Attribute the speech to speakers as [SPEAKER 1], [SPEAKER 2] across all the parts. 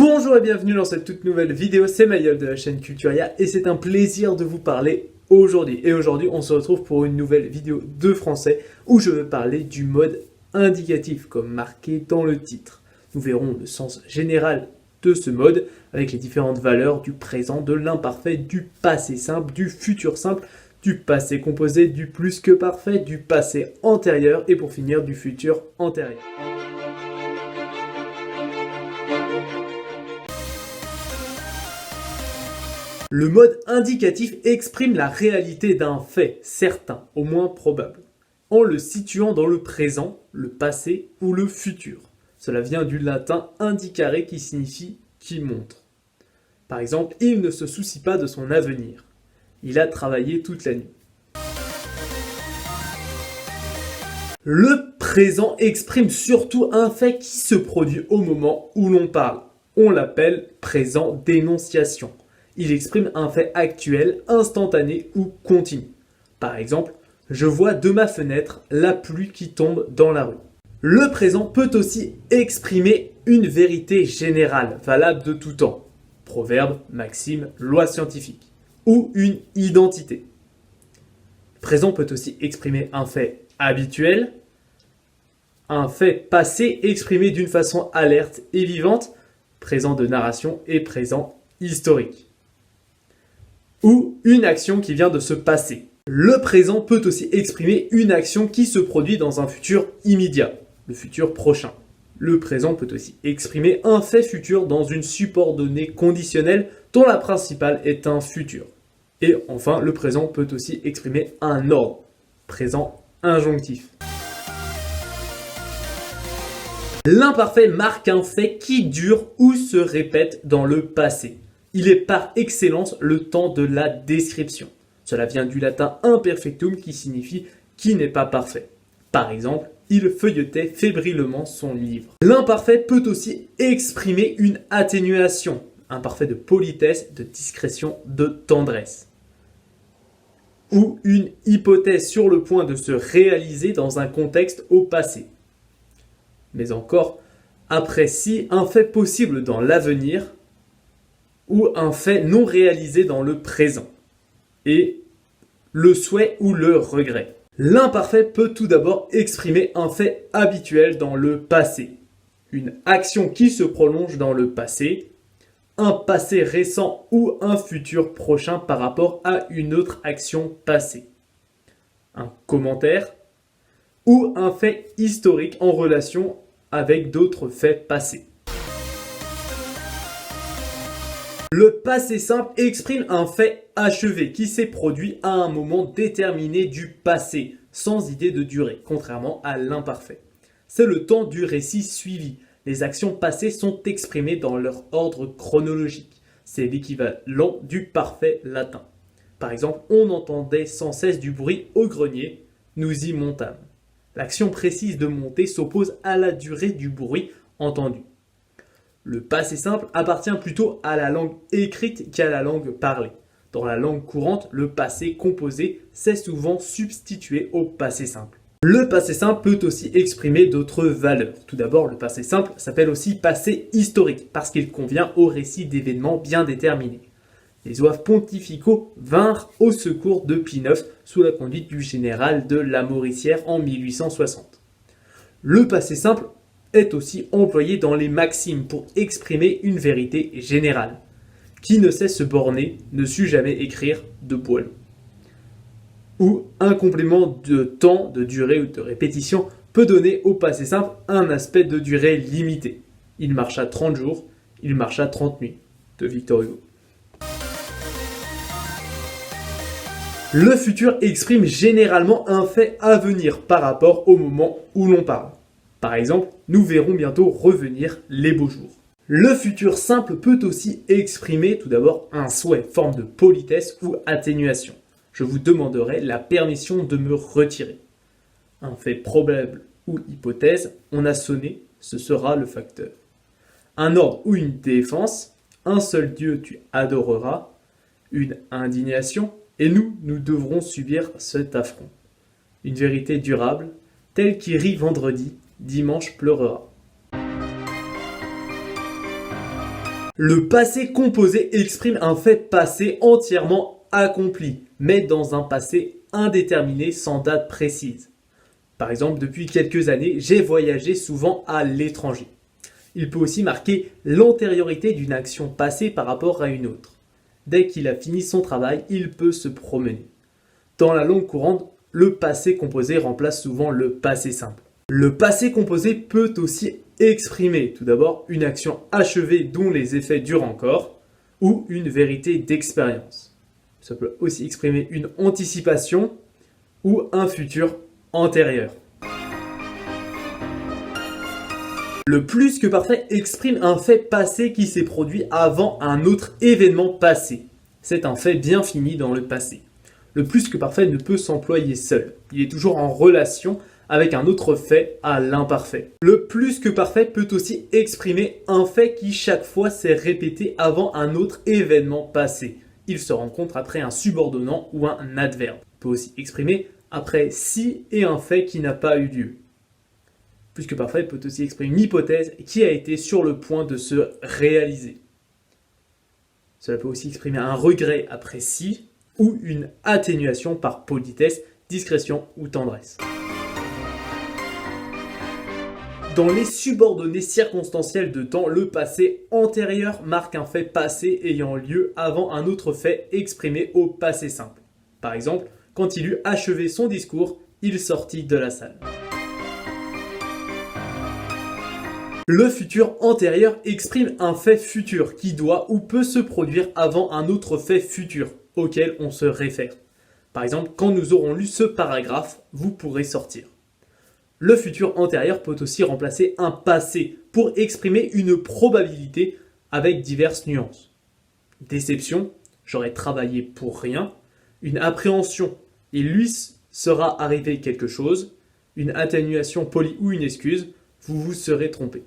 [SPEAKER 1] Bonjour et bienvenue dans cette toute nouvelle vidéo, c'est Mayol de la chaîne Culturia et c'est un plaisir de vous parler aujourd'hui. Et aujourd'hui on se retrouve pour une nouvelle vidéo de français où je veux parler du mode indicatif comme marqué dans le titre. Nous verrons le sens général de ce mode avec les différentes valeurs du présent, de l'imparfait, du passé simple, du futur simple, du passé composé, du plus que parfait, du passé antérieur et pour finir du futur antérieur. Le mode indicatif exprime la réalité d'un fait certain, au moins probable, en le situant dans le présent, le passé ou le futur. Cela vient du latin indicare qui signifie qui montre. Par exemple, il ne se soucie pas de son avenir. Il a travaillé toute la nuit. Le présent exprime surtout un fait qui se produit au moment où l'on parle. On l'appelle présent d'énonciation. Il exprime un fait actuel, instantané ou continu. Par exemple, je vois de ma fenêtre la pluie qui tombe dans la rue. Le présent peut aussi exprimer une vérité générale, valable de tout temps. Proverbe, maxime, loi scientifique. Ou une identité. Le présent peut aussi exprimer un fait habituel, un fait passé exprimé d'une façon alerte et vivante, présent de narration et présent historique. Ou une action qui vient de se passer. Le présent peut aussi exprimer une action qui se produit dans un futur immédiat, le futur prochain. Le présent peut aussi exprimer un fait futur dans une subordonnée conditionnelle dont la principale est un futur. Et enfin, le présent peut aussi exprimer un ordre, présent injonctif. L'imparfait marque un fait qui dure ou se répète dans le passé. Il est par excellence le temps de la description. Cela vient du latin imperfectum qui signifie qui n'est pas parfait. Par exemple, il feuilletait fébrilement son livre. L'imparfait peut aussi exprimer une atténuation, imparfait de politesse, de discrétion, de tendresse. Ou une hypothèse sur le point de se réaliser dans un contexte au passé. Mais encore, apprécie un fait possible dans l'avenir ou un fait non réalisé dans le présent, et le souhait ou le regret. L'imparfait peut tout d'abord exprimer un fait habituel dans le passé, une action qui se prolonge dans le passé, un passé récent ou un futur prochain par rapport à une autre action passée, un commentaire ou un fait historique en relation avec d'autres faits passés. Le passé simple exprime un fait achevé qui s'est produit à un moment déterminé du passé, sans idée de durée, contrairement à l'imparfait. C'est le temps du récit suivi. Les actions passées sont exprimées dans leur ordre chronologique. C'est l'équivalent du parfait latin. Par exemple, on entendait sans cesse du bruit au grenier, nous y montâmes. L'action précise de monter s'oppose à la durée du bruit entendu. Le passé simple appartient plutôt à la langue écrite qu'à la langue parlée. Dans la langue courante, le passé composé s'est souvent substitué au passé simple. Le passé simple peut aussi exprimer d'autres valeurs. Tout d'abord, le passé simple s'appelle aussi passé historique parce qu'il convient au récit d'événements bien déterminés. Les zouaves pontificaux vinrent au secours de Pie IX sous la conduite du général de Lamoricière en 1860. Le passé simple est aussi employé dans les maximes pour exprimer une vérité générale. Qui ne sait se borner ne sut jamais écrire de poil. Ou un complément de temps, de durée ou de répétition peut donner au passé simple un aspect de durée limitée. Il marcha 30 jours, il marcha 30 nuits, de Victor Hugo. Le futur exprime généralement un fait à venir par rapport au moment où l'on parle. Par exemple, nous verrons bientôt revenir les beaux jours. Le futur simple peut aussi exprimer tout d'abord un souhait, forme de politesse ou atténuation. Je vous demanderai la permission de me retirer. Un fait probable ou hypothèse, on a sonné, ce sera le facteur. Un ordre ou une défense, un seul Dieu tu adoreras, une indignation, et nous devrons subir cet affront. Une vérité durable, telle qui rit vendredi, dimanche pleurera. Le passé composé exprime un fait passé entièrement accompli, mais dans un passé indéterminé sans date précise. Par exemple, depuis quelques années, j'ai voyagé souvent à l'étranger. Il peut aussi marquer l'antériorité d'une action passée par rapport à une autre. Dès qu'il a fini son travail, il peut se promener. Dans la langue courante, le passé composé remplace souvent le passé simple. Le passé composé peut aussi exprimer tout d'abord une action achevée dont les effets durent encore, ou une vérité d'expérience. Ça peut aussi exprimer une anticipation ou un futur antérieur. Le plus que parfait exprime un fait passé qui s'est produit avant un autre événement passé. C'est un fait bien fini dans le passé. Le plus que parfait ne peut s'employer seul. Il est toujours en relation avec un autre fait à l'imparfait. Le plus que parfait peut aussi exprimer un fait qui chaque fois s'est répété avant un autre événement passé. Il se rencontre après un subordonnant ou un adverbe. Il peut aussi exprimer après si et un fait qui n'a pas eu lieu. Plus que parfait peut aussi exprimer une hypothèse qui a été sur le point de se réaliser. Cela peut aussi exprimer un regret après si ou une atténuation par politesse, discrétion ou tendresse. Dans les subordonnés circonstanciels de temps, le passé antérieur marque un fait passé ayant lieu avant un autre fait exprimé au passé simple. Par exemple, quand il eut achevé son discours, il sortit de la salle. Le futur antérieur exprime un fait futur qui doit ou peut se produire avant un autre fait futur auquel on se réfère. Par exemple, quand nous aurons lu ce paragraphe, vous pourrez sortir. Le futur antérieur peut aussi remplacer un passé pour exprimer une probabilité avec diverses nuances. Déception, j'aurais travaillé pour rien. Une appréhension, il lui sera arrivé quelque chose. Une atténuation polie ou une excuse, vous vous serez trompé.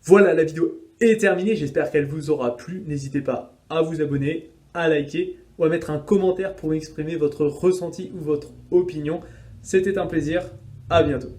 [SPEAKER 1] Voilà, la vidéo est terminée, j'espère qu'elle vous aura plu. N'hésitez pas à vous abonner, à liker ou à mettre un commentaire pour exprimer votre ressenti ou votre opinion. C'était un plaisir, à bientôt.